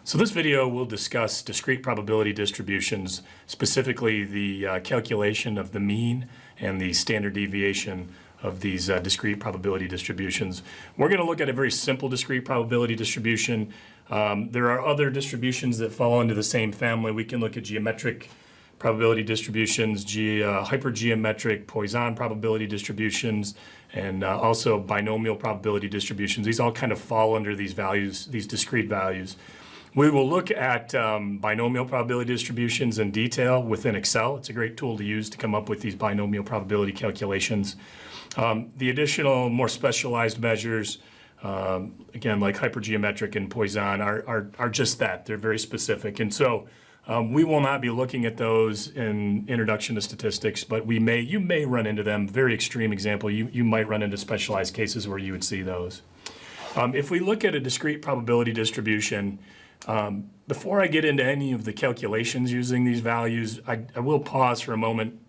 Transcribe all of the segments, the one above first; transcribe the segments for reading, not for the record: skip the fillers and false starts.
So this video will discuss discrete probability distributions, specifically the calculation of the mean and the standard deviation of these discrete probability distributions. We're going to look at a very simple discrete probability distribution. There are other distributions that fall into the same family. We can look at geometric probability distributions, hypergeometric Poisson probability distributions, and also binomial probability distributions. These all kind of fall under these values, these discrete values. We will look at binomial probability distributions in detail within Excel. It's a great tool to use to come up with these binomial probability calculations. The additional, more specialized measures, again, like hypergeometric and Poisson, are just that. They're very specific. And so we will not be looking at those in Introduction to Statistics, but you may run into them. Very extreme example, you might run into specialized cases where you would see those. If we look at a discrete probability distribution, before I get into any of the calculations using these values, I will pause for a moment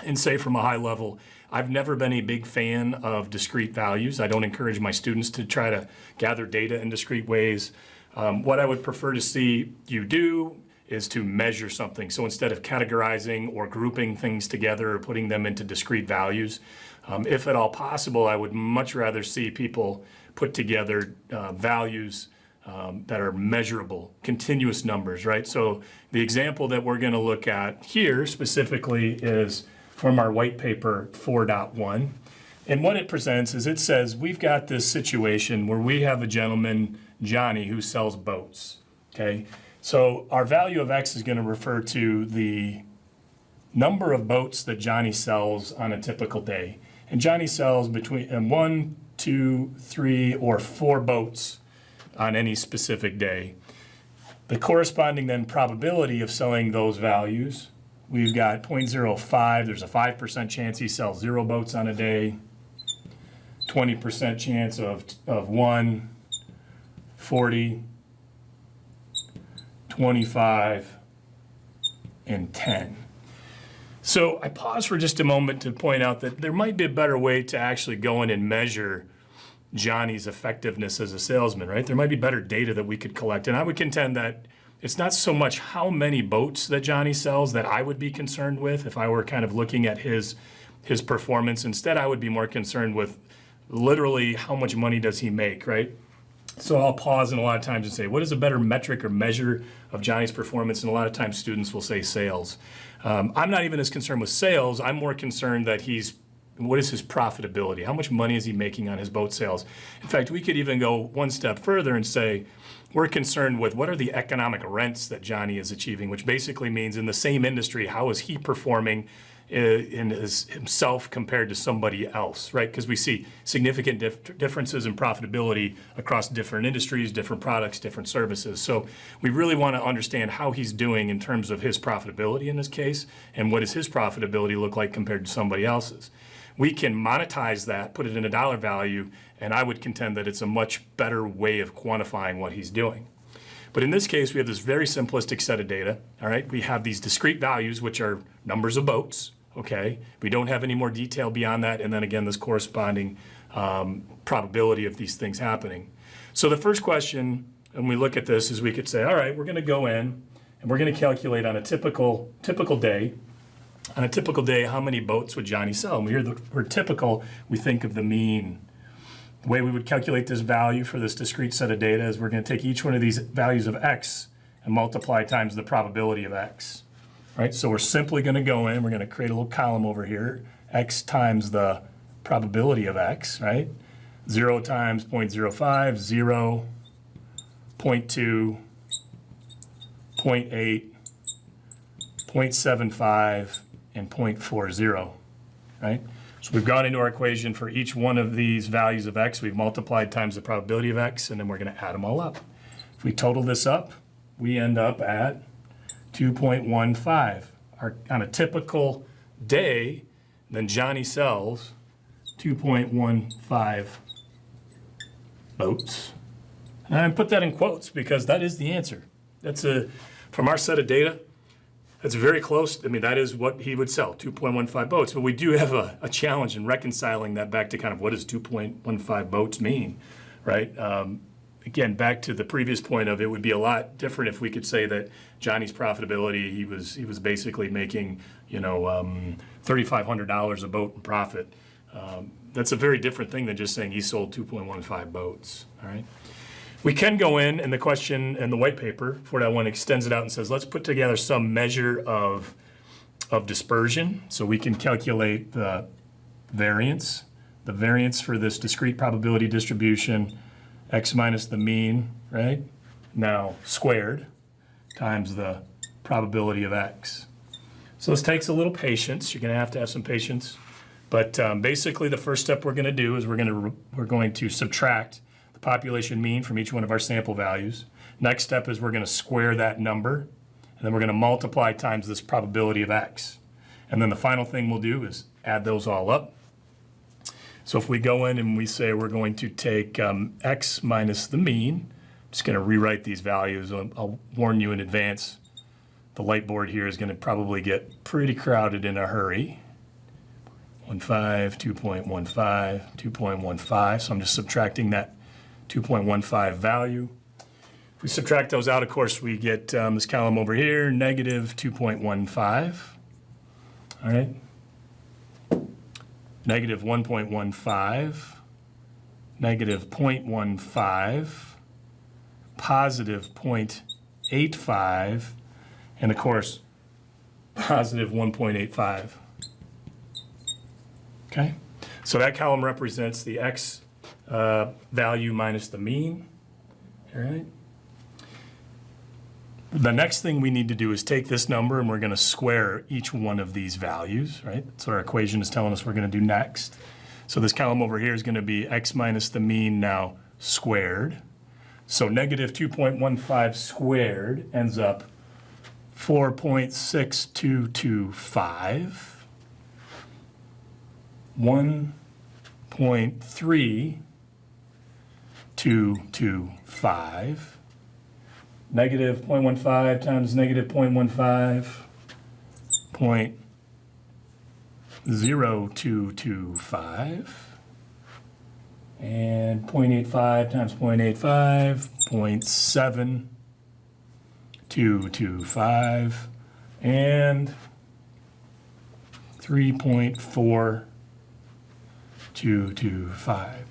and say from a high level, I've never been a big fan of discrete values. I don't encourage my students to try to gather data in discrete ways. What I would prefer to see you do is to measure something. So instead of categorizing or grouping things together or putting them into discrete values, if at all possible, I would much rather see people put together values that are measurable, continuous numbers, right? So the example that we're going to look at here specifically is from our white paper 4.1. And what it presents is it says we've got this situation where we have a gentleman, Johnny, who sells boats, okay? So our value of X is going to refer to the number of boats that Johnny sells on a typical day. And Johnny sells between 1, 2, 3, or 4 boats on any specific day. The corresponding then probability of selling those values, we've got 0.05, there's a 5% chance he sells 0 boats on a day, 20% chance of 1, 40, 25, and 10. So I pause for just a moment to point out that there might be a better way to actually go in and measure Johnny's effectiveness as a salesman, right? There might be better data that we could collect. And I would contend that it's not so much how many boats that Johnny sells that I would be concerned with if I were kind of looking at his performance. Instead, I would be more concerned with literally how much money does he make, right? So I'll pause in a lot of times and say, what is a better metric or measure of Johnny's performance? And a lot of times students will say sales. I'm not even as concerned with sales. I'm more concerned that what is his profitability? How much money is he making on his boat sales? In fact, we could even go one step further and say, we're concerned with what are the economic rents that Johnny is achieving, which basically means in the same industry, how is he performing in himself compared to somebody else, right? Because we see significant differences in profitability across different industries, different products, different services. So we really want to understand how he's doing in terms of his profitability in this case, and what does his profitability look like compared to somebody else's. We can monetize that, put it in a dollar value, and I would contend that it's a much better way of quantifying what he's doing. But in this case, we have this very simplistic set of data, all right? We have these discrete values, which are numbers of boats, okay? We don't have any more detail beyond that, and then again, this corresponding probability of these things happening. So the first question, when we look at this, is we could say, all right, we're gonna go in, and we're gonna calculate on a typical day. On a typical day, how many boats would Johnny sell? And we hear the word typical, we think of the mean. The way we would calculate this value for this discrete set of data is we're going to take each one of these values of X and multiply times the probability of X. Right? So we're simply going to go in, we're going to create a little column over here, X times the probability of X, right? 0 times 0.05, 0, 0.2, 0.8, 0.75, and 0.40, right? So we've gone into our equation for each one of these values of X. We've multiplied times the probability of X, and then we're going to add them all up. If we total this up, we end up at 2.15. On a typical day, then Johnny sells 2.15 boats. And I put that in quotes because that is the answer. That's from our set of data, that's very close. I mean, that is what he would sell, 2.15 boats. But we do have a challenge in reconciling that back to kind of what does 2.15 boats mean, right? again, back to the previous point of, it would be a lot different if we could say that Johnny's profitability, he was basically making, $3,500 a boat in profit. That's a very different thing than just saying he sold 2.15 boats, all right? We can go in, and the question in the white paper, 4.1 extends it out and says, let's put together some measure of dispersion so we can calculate the variance for this discrete probability distribution, x minus the mean, right? Now squared times the probability of x. So this takes a little patience. You're going to have some patience. But basically the first step we're going to do is we're going to subtract the population mean from each one of our sample values. Next step is we're going to square that number, and then we're going to multiply times this probability of x. And then the final thing we'll do is add those all up. So if we go in and we say we're going to take x minus the mean, I'm just going to rewrite these values. I'll warn you in advance, the light board here is going to probably get pretty crowded in a hurry. 1.5, 2.15, 2.15, so I'm just subtracting that 2.15 value. If we subtract those out, of course, we get this column over here, negative 2.15, all right? Negative 1.15, negative 0.15, positive 0.85, and of course, positive 1.85. Okay, so that column represents the x value minus the mean, all right? The next thing we need to do is take this number and we're going to square each one of these values, right? That's what our equation is telling us we're going to do next. So this column over here is going to be x minus the mean now squared. So negative 2.15 squared ends up 4.6225. 1.3225. Negative 0.15 times negative 0.15, 0.0225, and 0.85 times 0.85, 0.7225, and 3.4225.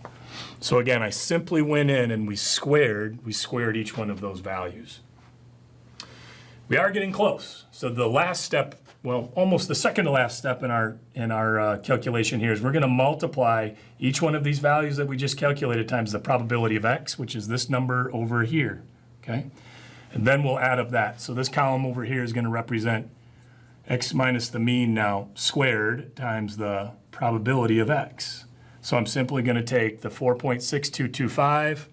So again, I simply went in and we squared each one of those values. We are getting close. So the last step, well, almost the second to last step in our calculation here is we're going to multiply each one of these values that we just calculated times the probability of x, which is this number over here, okay? And then we'll add up that. So this column over here is going to represent x minus the mean now squared times the probability of x. So I'm simply going to take the 4.6225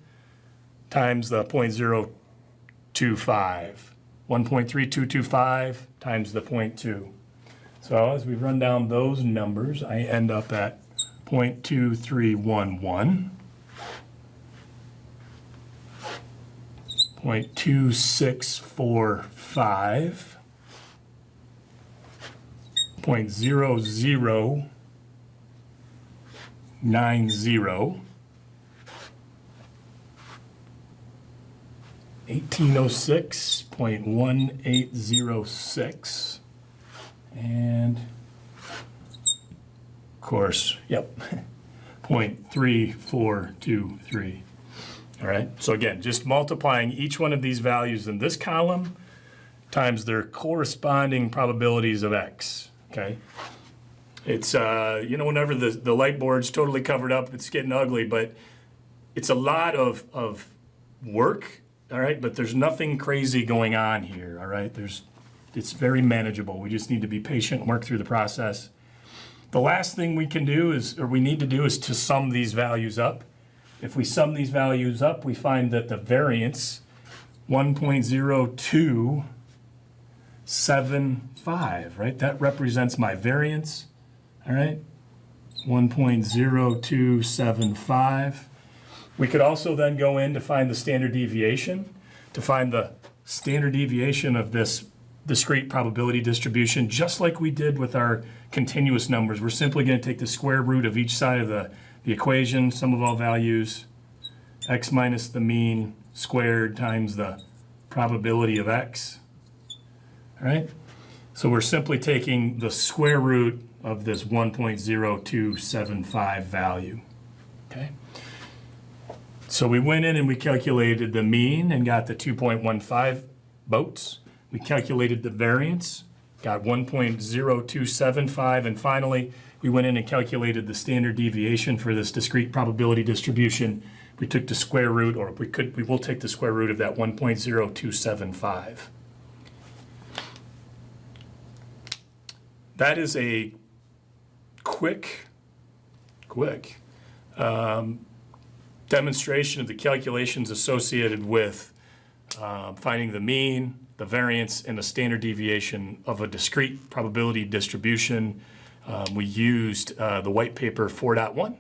times the 0.025, 1.3225 times the 0.2. So as we run down those numbers, I end up at 0.2311, 0.2645, 0.0090, 1806.1806, and of course, yep, 0.3423. All right, so again, just multiplying each one of these values in this column times their corresponding probabilities of x, okay? It's, whenever the light board's totally covered up, it's getting ugly, but it's a lot of work, all right? But there's nothing crazy going on here, all right? It's very manageable. We just need to be patient and work through the process. The last thing we need to do is to sum these values up. If we sum these values up, we find that the variance, 1.0275, right? That represents my variance. All right, 1.0275. We could also then go in to find the standard deviation. To find the standard deviation of this discrete probability distribution, just like we did with our continuous numbers, we're simply going to take the square root of each side of the equation, sum of all values, x minus the mean squared times the probability of x. All right? So we're simply taking the square root of this 1.0275 value. Okay? So we went in and we calculated the mean and got the 2.15 boats. We calculated the variance, got 1.0275, and finally we went in and calculated the standard deviation for this discrete probability distribution. We took the square root, or we will take the square root of that 1.0275. That is a quick demonstration of the calculations associated with finding the mean, the variance, and the standard deviation of a discrete probability distribution. We used the white paper 4.1